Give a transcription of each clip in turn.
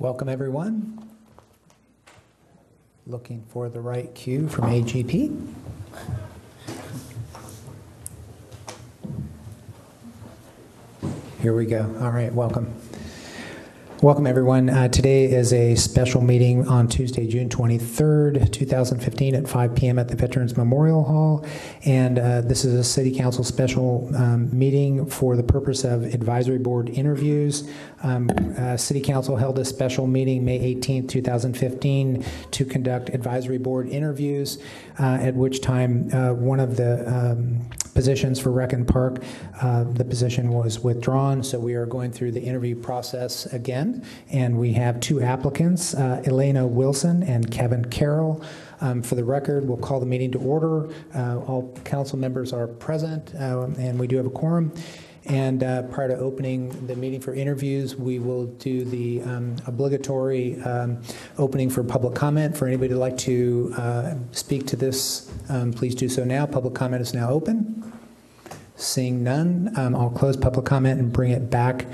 Welcome, everyone. Looking for the right cue from AGP. Here we go. All right, welcome. Welcome, everyone. Today is a special meeting on Tuesday, June 23rd, 2015 at 5 p.m. at the Veterans Memorial Hall. And this is a City Council special meeting for the purpose of advisory board interviews. City Council held a special meeting May 18th, 2015 to conduct advisory board interviews, at which time one of the positions for Rec and Park, the position was withdrawn, so we are going through the interview process again. And we have two applicants, Elena Wilson and Kevin Carroll. For the record, we'll call the meeting to order. All council members are present, and we do have a quorum. And prior to opening the meeting for interviews, we will do the obligatory opening for public comment. For anybody who'd like to speak to this, please do so now. Public comment is now open. Seeing none, I'll close public comment and bring it back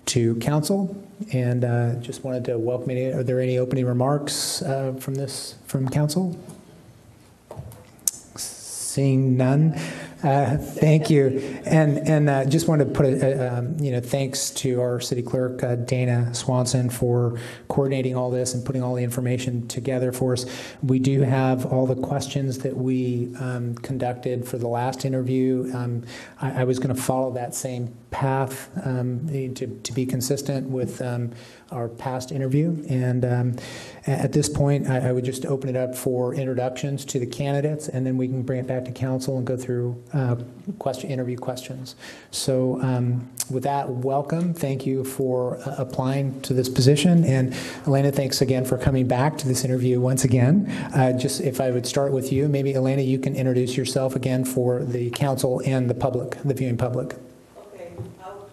to council. And just wanted to welcome you. Are there any opening remarks from council? Seeing none. Thank you, and just wanted to put thanks to our city clerk Dana Swanson for coordinating all this and putting all the information together for us. We do have all the questions that we conducted for the last interview. I was going to follow that same path to be consistent with our past interview, and at this point I would just open it up for introductions to the candidates, and then we can bring it back to council and go through interview questions. So with that, welcome. Thank you for applying to this position. And Elena, thanks again for coming back to this interview once again. Just if I would start with you, maybe Elena, you can introduce yourself again for the council and the public, the viewing public. Okay,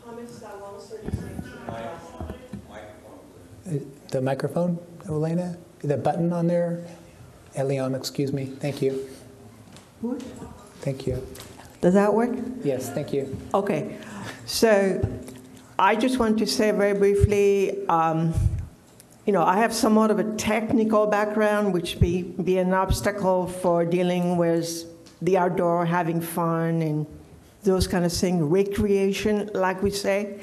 comments I want to say The microphone, Elena? The button on there? Eliana, excuse me. Thank you. What? Thank you. Does that work? Yes, thank you. Okay, so I just want to say very briefly, I have somewhat of a technical background, which be an obstacle for dealing with the outdoor, having fun, and those kind of things, recreation, like we say.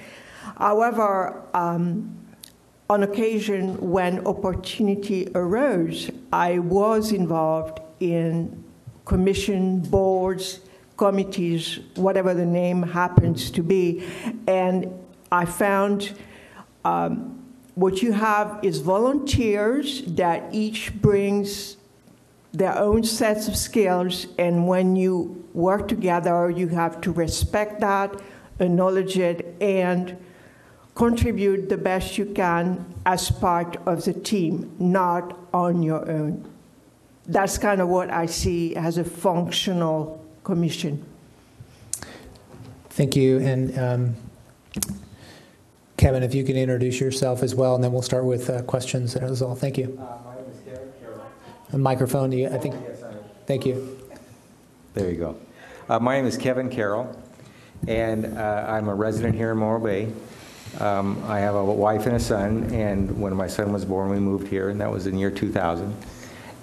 However, on occasion, when opportunity arose, I was involved in commission, boards, committees, whatever the name happens to be. And I found what you have is volunteers that each brings their own sets of skills. And when you work together, you have to respect that, acknowledge it, and contribute the best you can as part of the team, not on your own. That's kind of what I see as a functional commission. Thank you. And Kevin, if you can introduce yourself as well, and then we'll start with questions. That was all. Thank you. My name is Kevin Carroll. A microphone, I think. Yes, thank you. There you go. My name is Kevin Carroll, and I'm a resident here in Morro Bay. I have a wife and a son, and when my son was born, we moved here, and that was in the year 2000.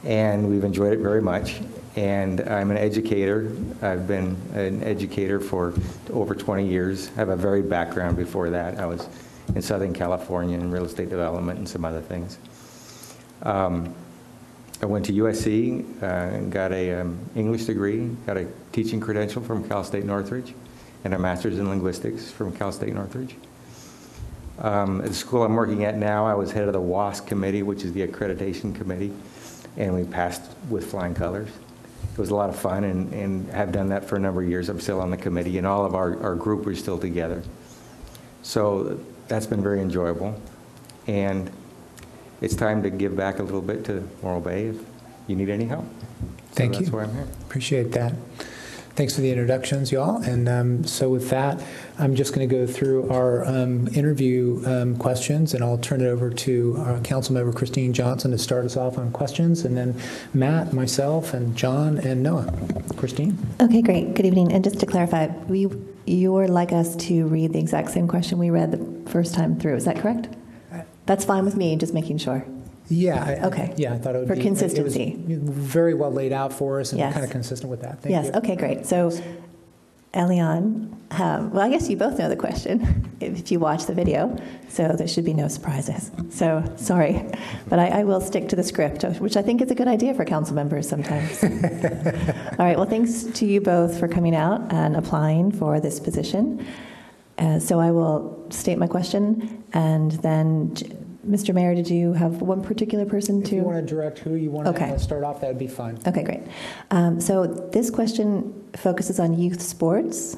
And we've enjoyed it very much. And I'm an educator. I've been an educator for over 20 years. I have a varied background before that. I was in Southern California in real estate development and some other things. I went to USC and got a English degree, got a teaching credential from Cal State Northridge, and a master's in linguistics from Cal State Northridge. At the school I'm working at now, I was head of the WASC committee, which is the accreditation committee, and we passed with flying colors. It was a lot of fun, and have done that for a number of years. I'm still on the committee, and all of our group are still together. So that's been very enjoyable. And it's time to give back a little bit to Morro Bay if you need any help. Thank you. That's why I'm here. Appreciate that. Thanks for the introductions, y'all. And so with that, I'm just going to go through our interview questions, and I'll turn it over to our Councilmember Christine Johnson to start us off on questions, and then Matt, myself, and John, and Noah. Christine? Okay, great. Good evening. And just to clarify, you would like us to read the exact same question we read the first time through. Is that correct? That's fine with me, just making sure. Yeah. Okay. Yeah, I thought it would For be. consistency. It was very well laid out for us and Yes. kind of consistent with that. Thank Yes, you. okay, great. So, Eliane, well, I guess you both know the question if you watch the video, so there should be no surprises. So, sorry, but I will stick to the script, which I think is a good idea for council members sometimes. All right, well, thanks to you both for coming out and applying for this position. So I will state my question, and then, Mr. Mayor, did you have one particular person If you want to direct who you want to start off, that would be fine. Okay, great. So this question focuses on youth sports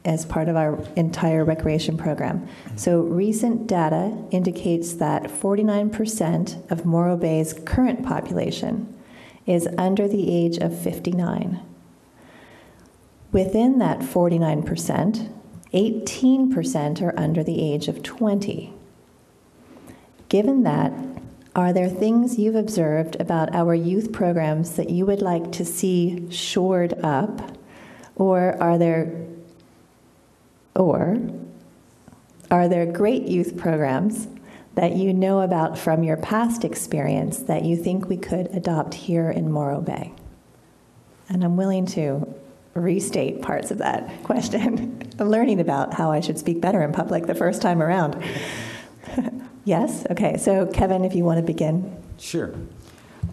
as part of our entire recreation program. So recent data indicates that 49% of Morro Bay's current population is under the age of 59. Within that 49%, 18% are under the age of 20. Given that, are there things you've observed about our youth programs that you would like to see shored up, or are there great youth programs that you know about from your past experience that you think we could adopt here in Morro Bay? And I'm willing to restate parts of that question. I'm learning about how I should speak better in public the first time around. Yes? Okay, so Kevin, if you want to begin. Sure.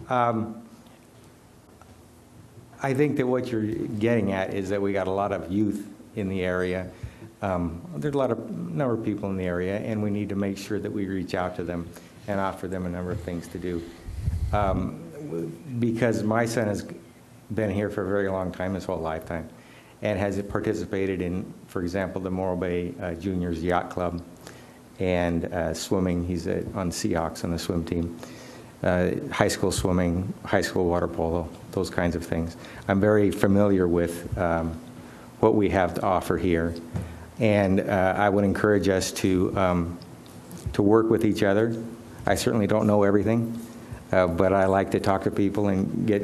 I think that what you're getting at is that we got a lot of youth in the area. There's a number of people in the area, and we need to make sure that we reach out to them and offer them a number of things to do. Because my son has been here for a very long time, his whole lifetime, and has participated in, for example, the Morro Bay Juniors Yacht Club, and swimming. He's on Seahawks on the swim team. High school swimming, high school water polo, those kinds of things. I'm very familiar with what we have to offer here, and I would encourage us to work with each other. I certainly don't know everything, but I like to talk to people and get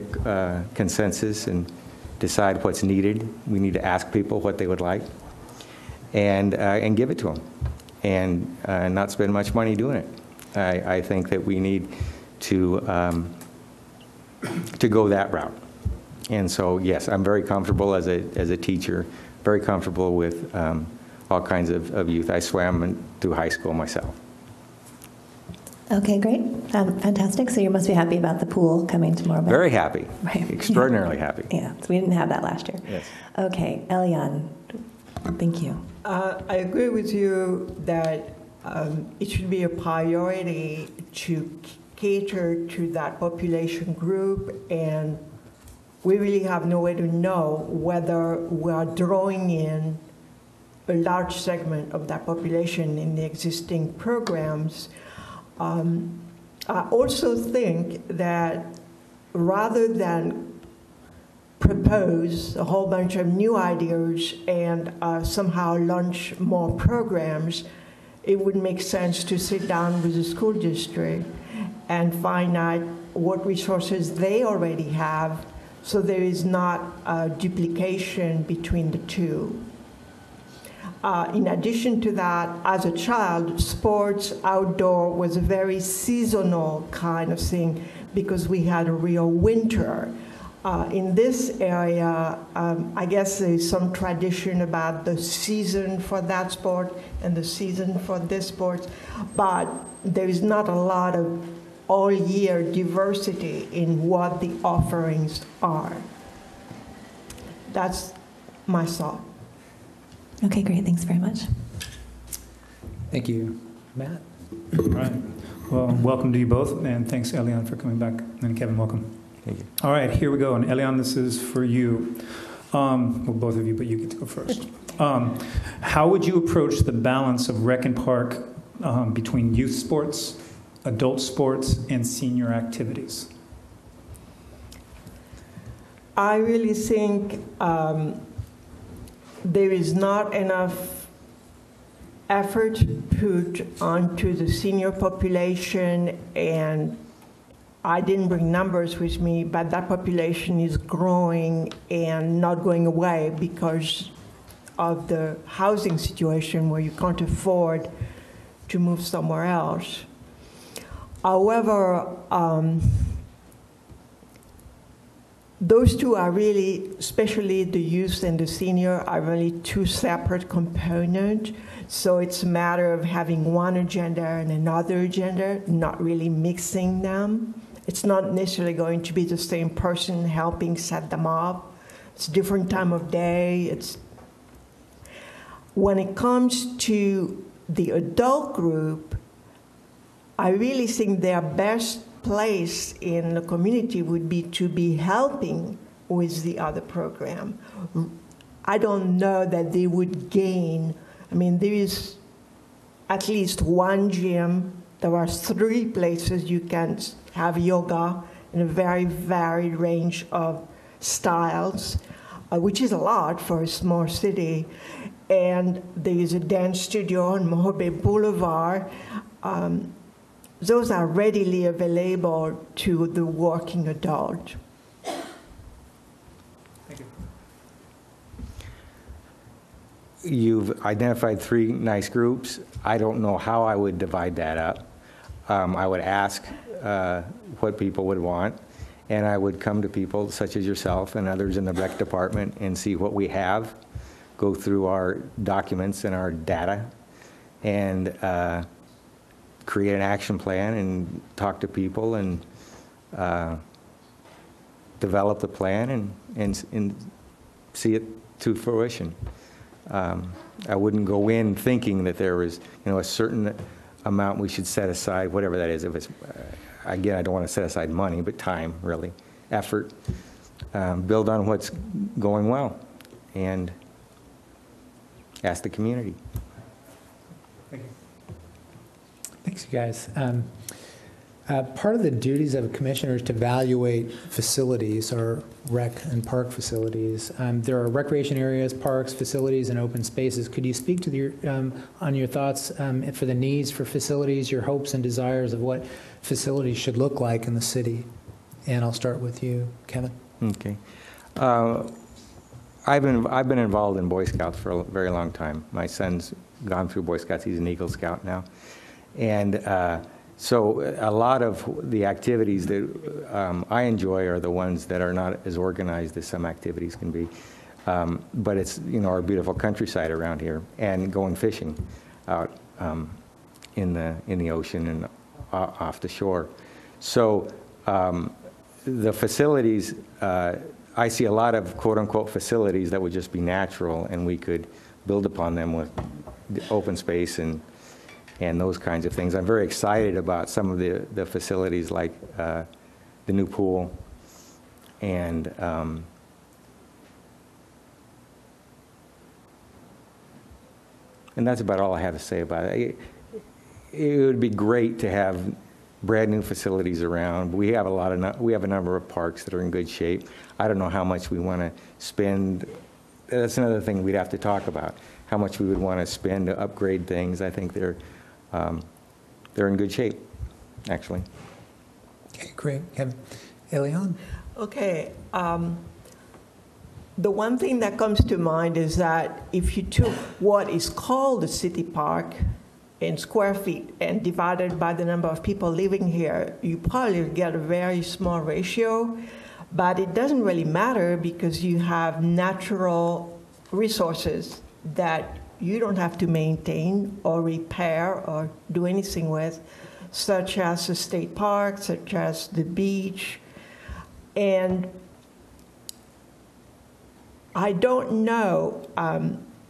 consensus and decide what's needed. We need to ask people what they would like, and give it to them. And not spend much money doing it. I think that we need to go that route. And so, yes, I'm very comfortable as a teacher, very comfortable with all kinds of youth. I swam through high school myself. Okay, great. Fantastic. So you must be happy about the pool coming to Morro Bay. Very happy. Right. Extraordinarily happy. Yeah, so we didn't have that last year. Yes. Okay, Eliane, thank you. I agree with you that it should be a priority to cater to that population group, and we really have no way to know whether we are drawing in a large segment of that population in the existing programs. I also think that rather than propose a whole bunch of new ideas and somehow launch more programs, it would make sense to sit down with the school district and find out what resources they already have so there is not a duplication between the two. In addition to that, as a child, sports outdoor was a very seasonal kind of thing because we had a real winter. In this area, I guess there's some tradition about the season for that sport and the season for this sport, but there is not a lot of all-year diversity in what the offerings are. That's my thought. Okay, great. Thanks very much. Thank you. Matt? All right. Well, welcome to you both, and thanks, Eliane, for coming back. And Kevin, welcome. Thank you. All right, here we go. And Eliane, this is for you. Well, both of you, but you get to go first. How would you approach the balance of Rec and Park between youth sports, adult sports, and senior activities? I really think there is not enough effort put onto the senior population, and I didn't bring numbers with me, but that population is growing and not going away because of the housing situation where you can't afford to move somewhere else. However, those two are really, especially the youth and the senior, are really two separate components. So it's a matter of having one agenda and another agenda, not really mixing them. It's not necessarily going to be the same person helping set them up. It's a different time of day. When it comes to the adult group, I really think their best place in the community would be to be helping with the other program. I don't know that they would gain. I mean, there is at least one gym. There are 3 places you can have yoga in a very varied range of styles, which is a lot for a small city. And there is a dance studio on Mojave Boulevard. Those are readily available to the working adult. Thank you. You've identified 3 nice groups. I don't know how I would divide that up. I would ask what people would want, and I would come to people such as yourself and others in the rec department and see what we have, go through our documents and our data, and create an action plan and talk to people and develop the plan and see it to fruition. I wouldn't go in thinking that there was, a certain amount we should set aside, whatever that is. If it's, again, I don't want to set aside money, but time, really, effort. Build on what's going well, and ask the community. Thank you. Thanks, you guys. Part of the duties of a commissioner is to evaluate facilities or rec and park facilities. There are recreation areas, parks, facilities, and open spaces. Could you speak to on your thoughts for the needs for facilities, your hopes and desires of what facilities should look like in the city? And I'll start with you, Kevin. Okay. I've been involved in Boy Scouts for a very long time. My son's gone through Boy Scouts. He's an Eagle Scout now. And so a lot of the activities that I enjoy are the ones that are not as organized as some activities can be. But it's, our beautiful countryside around here, and going fishing out in the ocean and off the shore. So the facilities, I see a lot of quote-unquote facilities that would just be natural, and we could build upon them with open space and those kinds of things. I'm very excited about some of the facilities, like the new pool and that's about all I have to say about it. It would be great to have brand new facilities around. We have a number of parks that are in good shape. I don't know how much we want to spend. That's another thing we'd have to talk about, how much we would want to spend to upgrade things. I think they're in good shape, actually. Okay, great. Kevin. Eliane? Okay. The one thing that comes to mind is that if you took what is called the city park in square feet and divided by the number of people living here, you probably get a very small ratio, but it doesn't really matter because you have natural resources that you don't have to maintain or repair or do anything with, such as the state park, such as the beach. And I don't know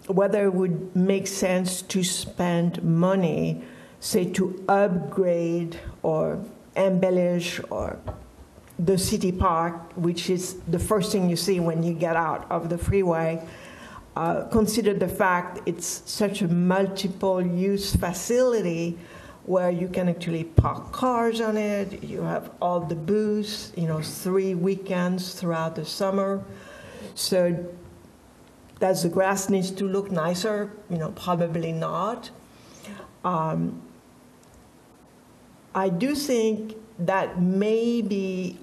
whether it would make sense to spend money, say, to upgrade or embellish or the city park, which is the first thing you see when you get out of the freeway. Consider the fact it's such a multiple use facility where you can actually park cars on it. You have all the booths, 3 weekends throughout the summer. So does the grass needs to look nicer? Probably not. I do think that maybe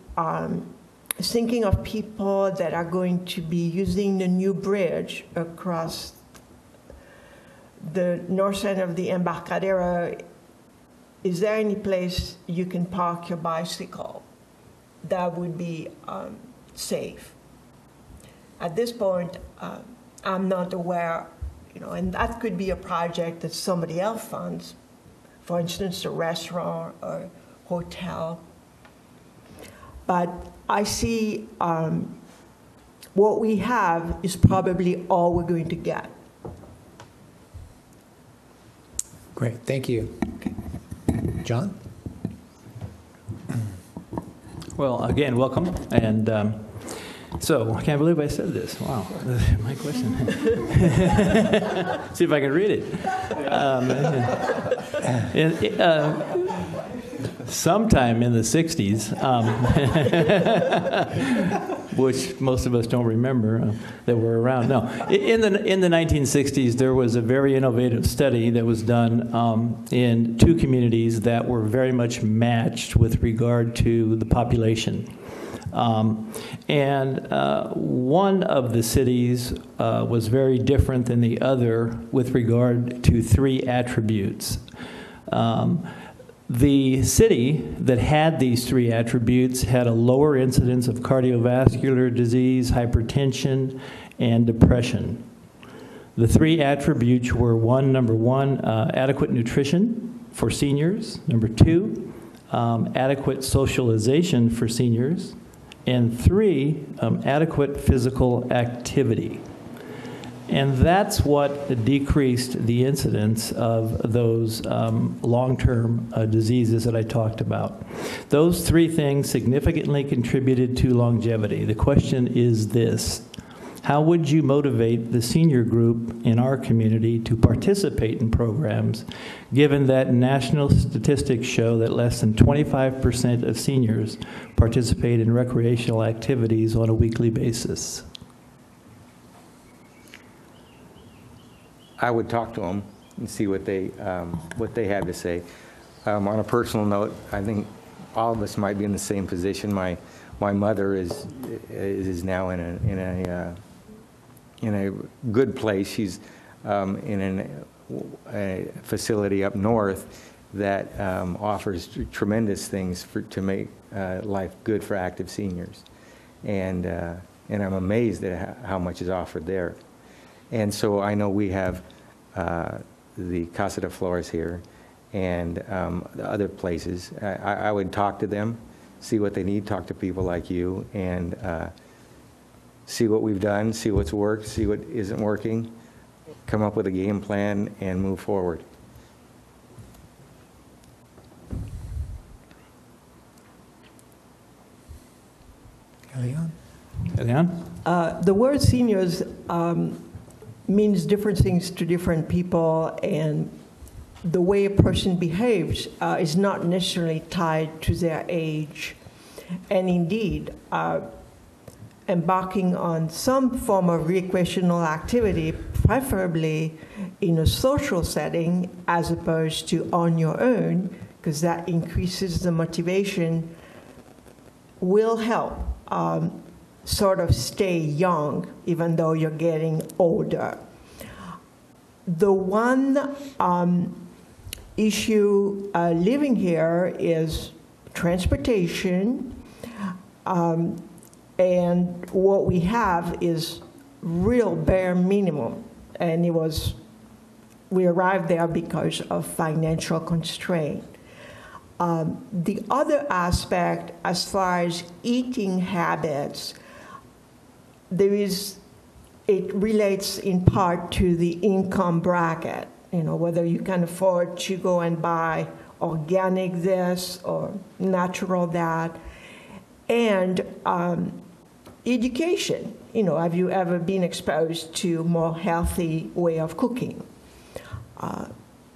thinking of people that are going to be using the new bridge across the north end of the Embarcadero is there any place you can park your bicycle that would be safe? At this point, I'm not aware, and that could be a project that somebody else funds, for instance, a restaurant or hotel. But I see what we have is probably all we're going to get. Great, thank you. John? Well, again, welcome. And so I can't believe I said this. Wow, my question. See if I can read it. Sometime in the 60s, which most of us don't remember that were around. No, in the 1960s, there was a very innovative study that was done in two communities that were very much matched with regard to the population. And one of the cities was very different than the other with regard to three attributes. The city that had these three attributes had a lower incidence of cardiovascular disease, hypertension, and depression. The three attributes were number one, adequate nutrition for seniors. Number two, adequate socialization for seniors. And three, adequate physical activity. And that's what decreased the incidence of those long-term diseases that I talked about. Those three things significantly contributed to longevity. The question is this: how would you motivate the senior group in our community to participate in programs, given that national statistics show that less than 25% of seniors participate in recreational activities on a weekly basis? I would talk to them and see what they have to say. On a personal note, I think all of us might be in the same position. My mother is now in a good place. She's in a facility up north that offers tremendous things to make life good for active seniors, and I'm amazed at how much is offered there. And so I know we have the Casa de Flores here and the other places. I would talk to them, see what they need, talk to people like you, and see what we've done, see what's worked, see what isn't working, come up with a game plan, and move forward. Elian? The word seniors means different things to different people, and the way a person behaves is not necessarily tied to their age. And indeed, embarking on some form of recreational activity, preferably in a social setting as opposed to on your own, because that increases the motivation, will help sort of stay young, even though you're getting older. The one issue living here is transportation, and what we have is real bare minimum, and we arrived there because of financial constraint. The other aspect, as far as eating habits, it relates in part to the income bracket, whether you can afford to go and buy organic this or natural that. And education, have you ever been exposed to a more healthy way of cooking?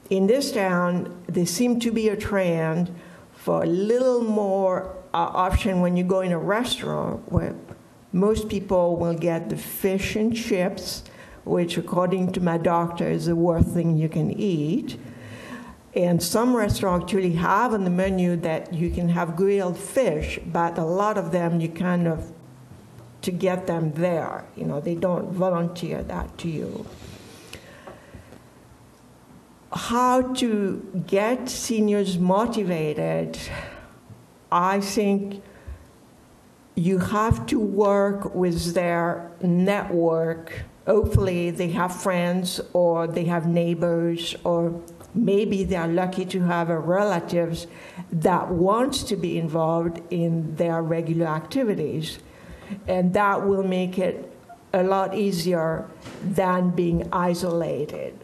In this town, there seemed to be a trend for a little more option when you go in a restaurant, where most people will get the fish and chips, which according to my doctor is the worst thing you can eat. And some restaurants actually have on the menu that you can have grilled fish, but a lot of them to get them there, they don't volunteer that to you. how to get seniors motivated, I think you have to work with their network. Hopefully they have friends or they have neighbors, or maybe they are lucky to have a relatives that wants to be involved in their regular activities. And that will make it a lot easier than being isolated.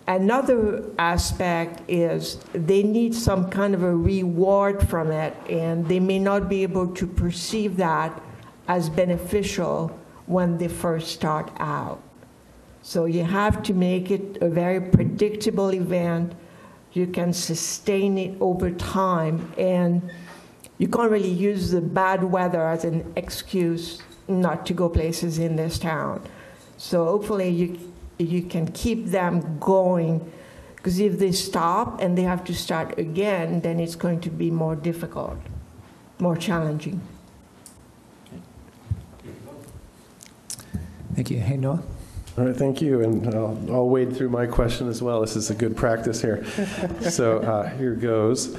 Another aspect is they need some kind of a reward from it, and they may not be able to perceive that as beneficial when they first start out. So you have to make it a very predictable event. You can sustain it over time, and you can't really use the bad weather as an excuse not to go places in this town. So hopefully you can keep them going, because if they stop and they have to start again, then it's going to be more difficult, more challenging. Thank you. Hey, Noah? All right, thank you, and I'll wade through my question as well. This is a good practice here. So here goes.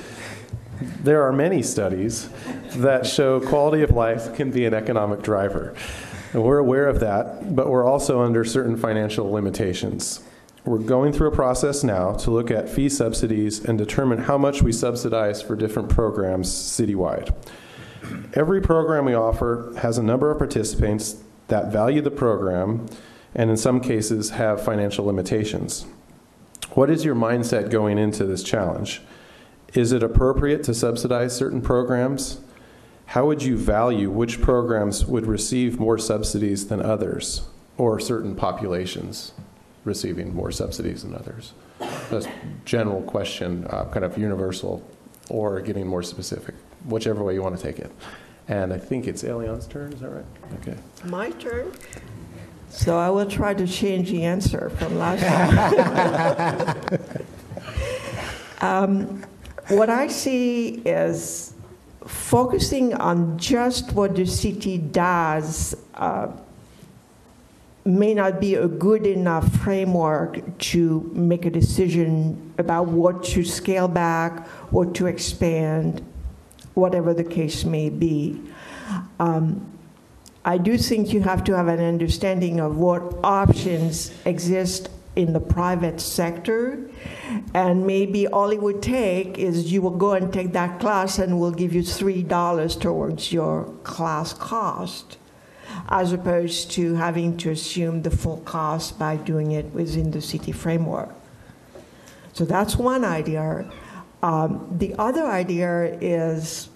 There are many studies that show quality of life can be an economic driver. And we're aware of that, but we're also under certain financial limitations. We're going through a process now to look at fee subsidies and determine how much we subsidize for different programs citywide. Every program we offer has a number of participants that value the program and in some cases have financial limitations. What is your mindset going into this challenge? Is it appropriate to subsidize certain programs? How would you value which programs would receive more subsidies than others, or certain populations receiving more subsidies than others? That's a general question, kind of universal, or getting more specific, whichever way you want to take it. And I think it's Elian's turn, is that right? Okay. My turn? So I will try to change the answer from last time. What I see is focusing on just what the city does may not be a good enough framework to make a decision about what to scale back, what to expand, whatever the case may be. I do think you have to have an understanding of what options exist in the private sector, and maybe all it would take is you will go and take that class and we'll give you $3 towards your class cost, as opposed to having to assume the full cost by doing it within the city framework. So that's one idea. The other idea is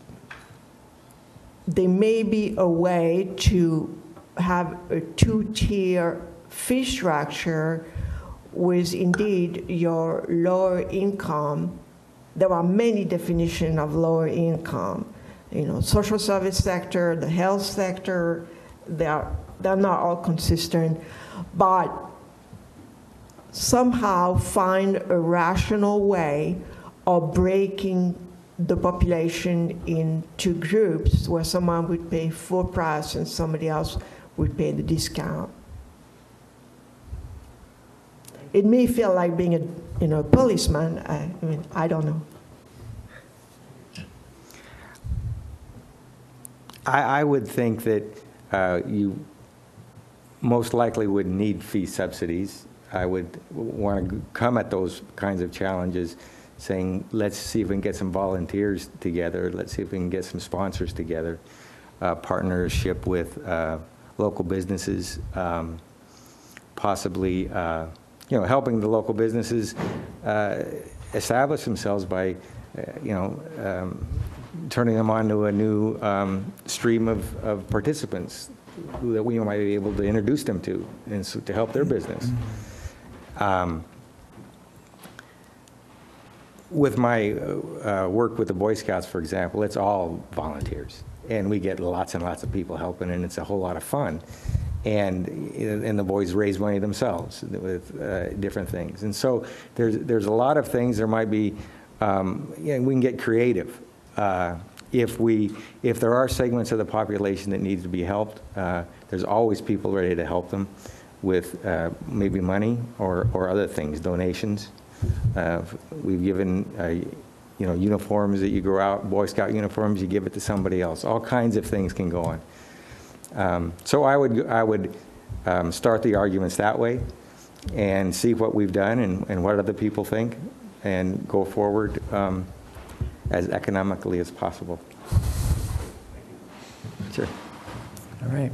there may be a way to have a two-tier fee structure with indeed your lower income. There are many definitions of lower income. You know, social service sector, the health sector, they're not all consistent, but somehow find a rational way of breaking the population into groups where someone would pay full price and somebody else would pay the discount. It may feel like being a policeman. I mean, I don't know. I would think that you most likely would need fee subsidies. I would want to come at those kinds of challenges saying, let's see if we can get some volunteers together. Let's see if we can get some sponsors together, partnership with local businesses, possibly helping the local businesses establish themselves by turning them onto a new stream of participants that we might be able to introduce them to, and so to help their business. With my work with the Boy Scouts, for example, it's all volunteers, and we get lots and lots of people helping, and it's a whole lot of fun. And the boys raise money themselves with different things. And so there's a lot of things. There might be, we can get creative. If there are segments of the population that need to be helped, there's always people ready to help them. with maybe money or other things, donations. We've given uniforms that you grow out, Boy Scout uniforms, you give it to somebody else. All kinds of things can go on. So I would start the arguments that way and see what we've done and what other people think, and go forward as economically as possible. Sure. All right.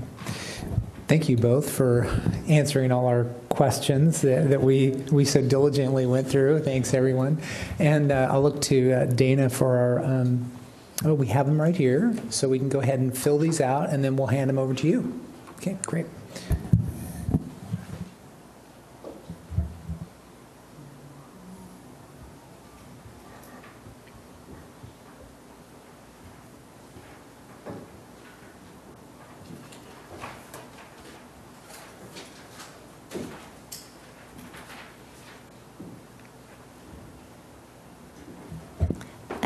Thank you both for answering all our questions that we so diligently went through. Thanks, everyone. And I'll look to Dana for our, we have them right here, so we can go ahead and fill these out, and then we'll hand them over to you. Okay, great.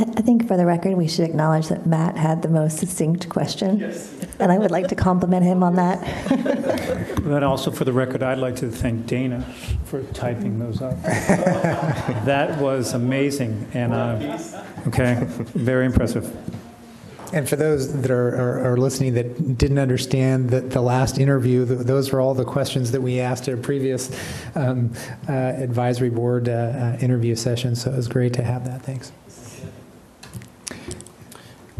I think for the record, we should acknowledge that Matt had the most succinct question. Yes. And I would like to compliment him on that. But also for the record, I'd like to thank Dana for typing those up. That was amazing. And okay, very impressive. And for those that are listening that didn't understand the last interview, those were all the questions that we asked at a previous advisory board interview session. So it was great to have that. Thanks.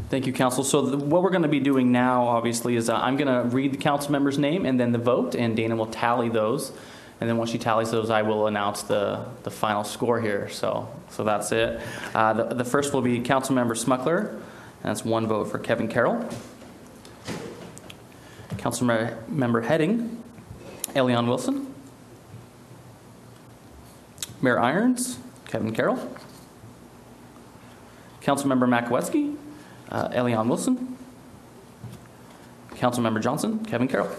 Thank you, Council. So what we're going to be doing now, obviously, is I'm going to read the council member's name and then the vote, and Dana will tally those. And then once she tallies those, I will announce the final score here. So that's it. The first will be Councilmember Smuckler. And that's 1 vote for Kevin Carroll. Councilmember Heading, Elion Wilson. Mayor Irons, Kevin Carroll. Councilmember Makowetzki, Elion Wilson. Councilmember Johnson, Kevin Carroll.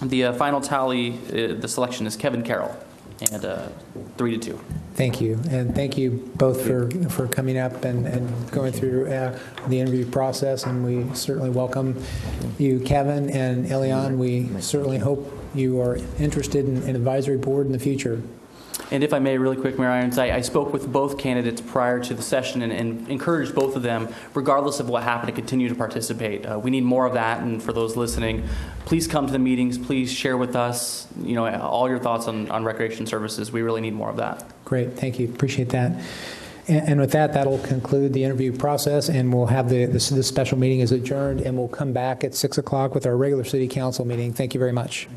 The final tally, the selection is Kevin Carroll, and 3-2. Thank you. And thank you both for coming up and going through the interview process. And we certainly welcome you, Kevin and Elion. We certainly hope you are interested in advisory board in the future. And if I may, really quick, Mayor Irons, I spoke with both candidates prior to the session and encouraged both of them, regardless of what happened, to continue to participate. We need more of that, and for those listening, please come to the meetings. Please share with us, all your thoughts on recreation services. We really need more of that. Great, thank you. Appreciate that. And with that, that'll conclude the interview process, and we'll have this special meeting is adjourned, and we'll come back at 6 o'clock with our regular city council meeting. Thank you very much.